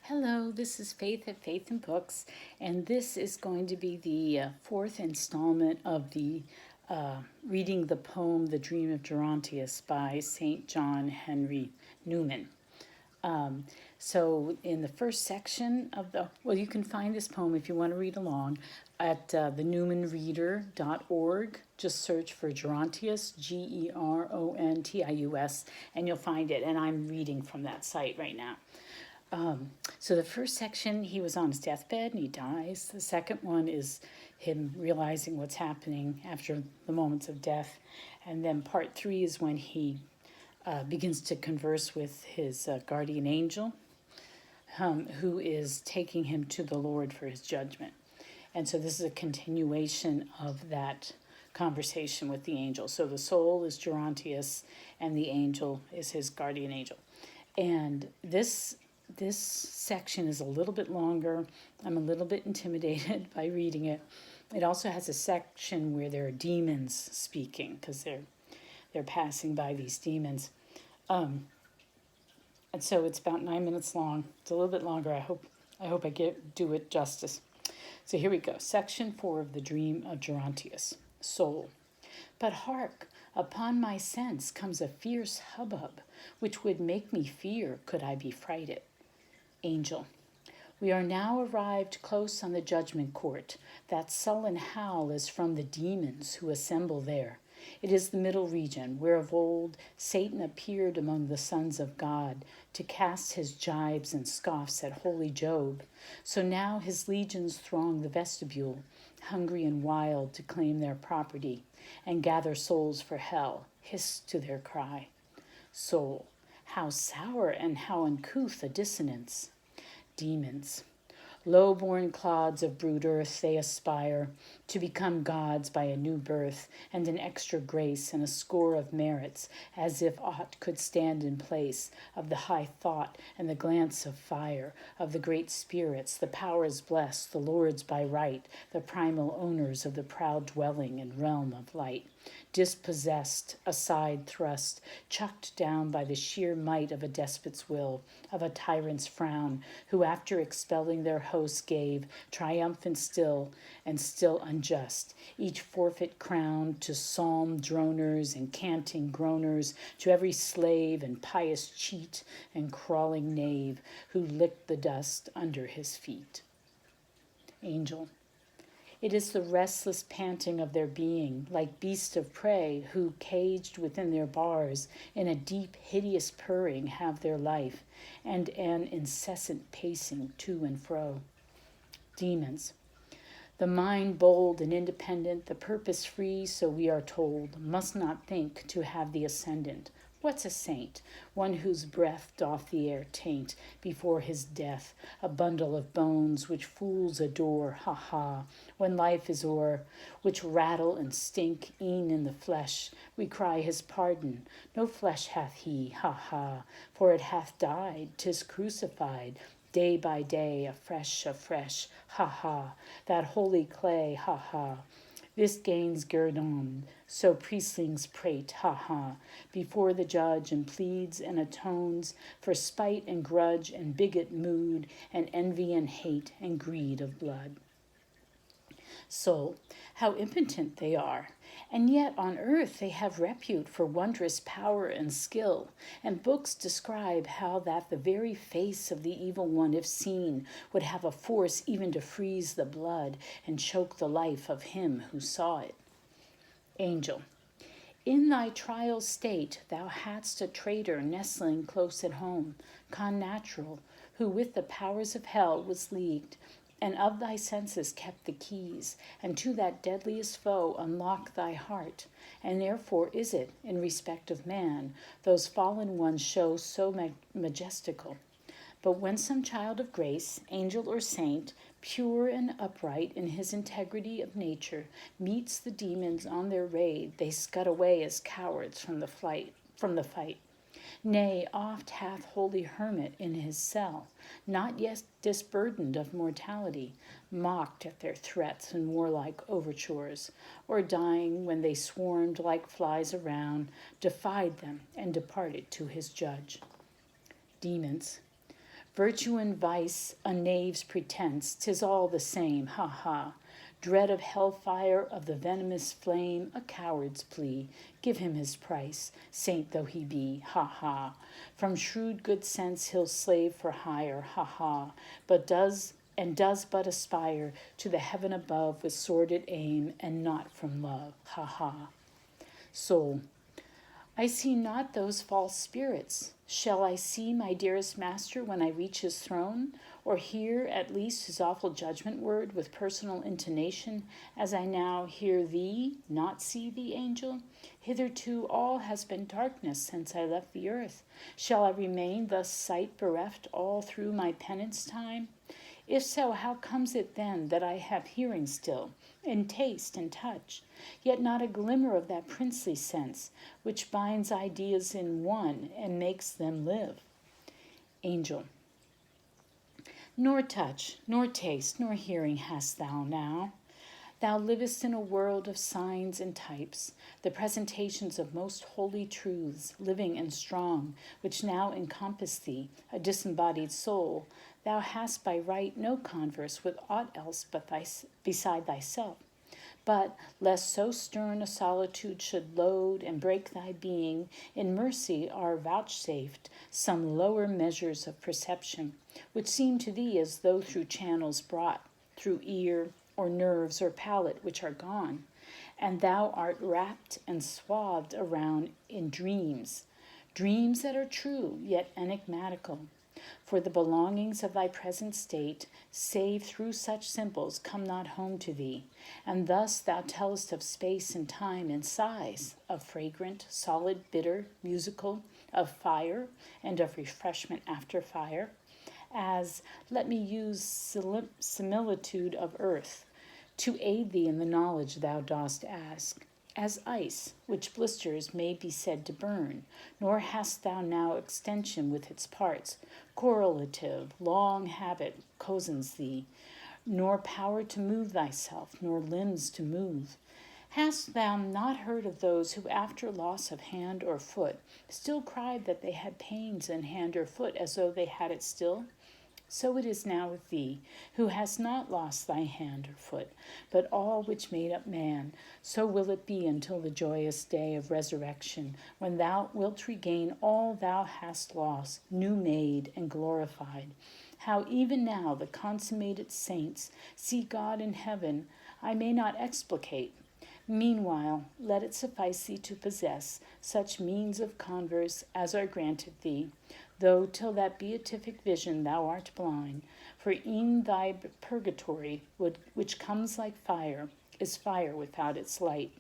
Hello, this is Faith at Faith and Books, and this is going to be the fourth installment of the reading the poem The Dream of Gerontius by St. John Henry Newman. So in the first section of you can find this poem if you want to read along at thenewmanreader.org. Just search for Gerontius, Gerontius, and you'll find it. And I'm reading from that site right now. So the first section, he was on his deathbed and he dies. The second one is him realizing what's happening after the moments of death. And then part 3 is when he begins to converse with his guardian angel, who is taking him to the Lord for his judgment. And so this is a continuation of that conversation with the angel. So the soul is Gerontius and the angel is his guardian angel. And this section is a little bit longer. I'm a little bit intimidated by reading it. It also has a section where there are demons speaking because they're passing by these demons. And so it's about 9 minutes long. It's a little bit longer. I hope I do it justice. So here we go. Section 4 of the Dream of Gerontius. Soul. But hark, upon my sense comes a fierce hubbub, which would make me fear could I be frighted. Angel. We are now arrived close on the judgment court. That sullen howl is from the demons who assemble there. It is the middle region, where of old Satan appeared among the sons of God to cast his jibes and scoffs at holy Job. So now his legions throng the vestibule, hungry and wild to claim their property and gather souls for hell, hiss to their cry. Soul. How sour and how uncouth a dissonance. Demons. Low-born clods of brute earth, they aspire to become gods by a new birth and an extra grace and a score of merits, as if aught could stand in place of the high thought and the glance of fire of the great spirits, the powers blessed, the lords by right, the primal owners of the proud dwelling and realm of light. Dispossessed, aside thrust, chucked down by the sheer might of a despot's will, of a tyrant's frown, who after expelling their hosts gave, triumphant still and still unjust, each forfeit crown to psalm droners and canting groaners, to every slave and pious cheat and crawling knave who licked the dust under his feet. Angel. It is the restless panting of their being, like beasts of prey, who, caged within their bars, in a deep, hideous purring have their life, and an incessant pacing to and fro. Demons. The mind bold and independent, the purpose free, so we are told, must not think to have the ascendant. What's a saint? One whose breath doth the air taint before his death, a bundle of bones which fools adore, ha ha, when life is o'er, which rattle and stink e'en in the flesh. We cry his pardon. No flesh hath he, ha ha, for it hath died, 'tis crucified. Day by day, afresh, ha ha, that holy clay, ha ha. This gains guerdon, so priestlings prate, ha ha, before the judge and pleads and atones for spite and grudge and bigot mood and envy and hate and greed of blood. Soul, how impotent they are, and yet on earth they have repute for wondrous power and skill, and books describe how that the very face of the evil one, if seen, would have a force even to freeze the blood and choke the life of him who saw it. Angel. In thy trial state thou hadst a traitor nestling close at home, connatural, who with the powers of hell was leagued, and of thy senses kept the keys, and to that deadliest foe unlock thy heart. And therefore is it, in respect of man, those fallen ones show so majestical. But when some child of grace, angel or saint, pure and upright in his integrity of nature, meets the demons on their raid, they scud away as cowards from the fight. Nay, oft hath holy hermit in his cell, not yet disburdened of mortality, mocked at their threats and warlike overtures, or dying when they swarmed like flies around, defied them and departed to his judge. Demons. Virtue and vice, a knave's pretense, 'tis all the same, ha ha. Dread of hellfire, of the venomous flame, a coward's plea. Give him his price, saint though he be, ha ha. From shrewd good sense he'll slave for hire, ha ha. But does but aspire to the heaven above with sordid aim, and not from love, ha ha. Soul, I see not those false spirits. Shall I see my dearest master when I reach his throne, or hear at least his awful judgment word with personal intonation, as I now hear thee, not see thee, angel? Hitherto all has been darkness since I left the earth. Shall I remain thus sight bereft all through my penance time? If so, how comes it then that I have hearing still, and taste and touch, yet not a glimmer of that princely sense which binds ideas in one and makes them live? Angel, nor touch, nor taste, nor hearing hast thou now. Thou livest in a world of signs and types, the presentations of most holy truths, living and strong, which now encompass thee, a disembodied soul. Thou hast by right no converse with aught else but beside thyself. But, lest so stern a solitude should load and break thy being, in mercy are vouchsafed some lower measures of perception, which seem to thee as though through channels brought, through ear, or nerves, or palate, which are gone, and thou art wrapped and swathed around in dreams that are true, yet enigmatical. For the belongings of thy present state, save through such simples, come not home to thee, and thus thou tellest of space and time and size, of fragrant, solid, bitter, musical, of fire, and of refreshment after fire, as, let me use similitude of earth, to aid thee in the knowledge thou dost ask, as ice, which blisters may be said to burn, nor hast thou now extension with its parts, correlative, long habit cozens thee, nor power to move thyself, nor limbs to move. Hast thou not heard of those who after loss of hand or foot still cried that they had pains in hand or foot as though they had it still? So it is now with thee, who hast not lost thy hand or foot, but all which made up man. So will it be until the joyous day of resurrection, when thou wilt regain all thou hast lost, new made and glorified. How even now the consummated saints see God in heaven, I may not explicate. Meanwhile, let it suffice thee to possess such means of converse as are granted thee, though till that beatific vision thou art blind. For e'en thy purgatory, which comes like fire, is fire without its light.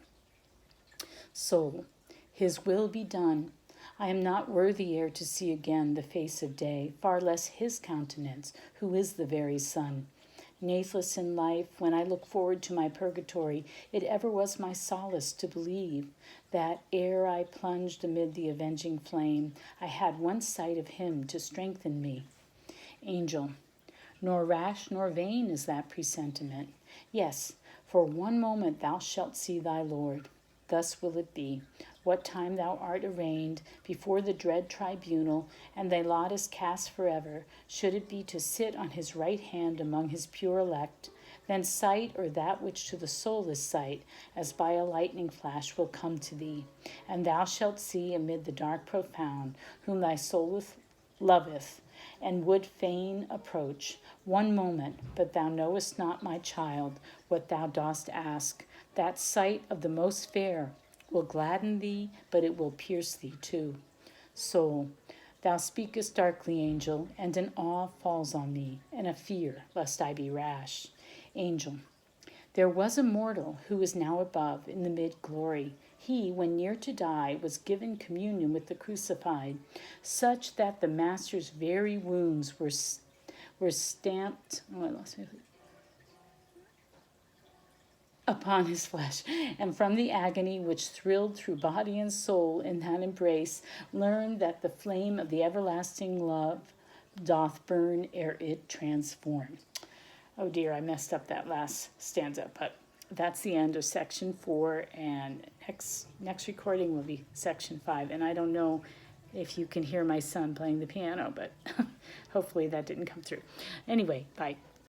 Soul, his will be done. I am not worthy ere to see again the face of day, far less his countenance, who is the very sun. Nathless in life, when I look forward to my purgatory, it ever was my solace to believe that, ere I plunged amid the avenging flame, I had one sight of him to strengthen me. Angel, nor rash nor vain is that presentiment. Yes, for one moment thou shalt see thy Lord. Thus will it be, what time thou art arraigned before the dread tribunal, and thy lot is cast forever, should it be to sit on his right hand among his pure elect, then sight, or that which to the soul is sight, as by a lightning flash will come to thee, and thou shalt see amid the dark profound, whom thy soul loveth, and would fain approach, one moment, but thou knowest not, my child, what thou dost ask. That sight of the most fair will gladden thee, but it will pierce thee too. Soul, thou speakest darkly, angel, and an awe falls on me, and a fear lest I be rash. Angel, there was a mortal who is now above in the mid-glory. He, when near to die, was given communion with the crucified, such that the Master's very wounds were stamped upon his flesh, and from the agony which thrilled through body and soul in that embrace, learned that the flame of the everlasting love doth burn ere it transform. Oh dear, I messed up that last stanza, but that's the end of section 4, and next recording will be section 5. And I don't know if you can hear my son playing the piano, but hopefully that didn't come through. Anyway, bye.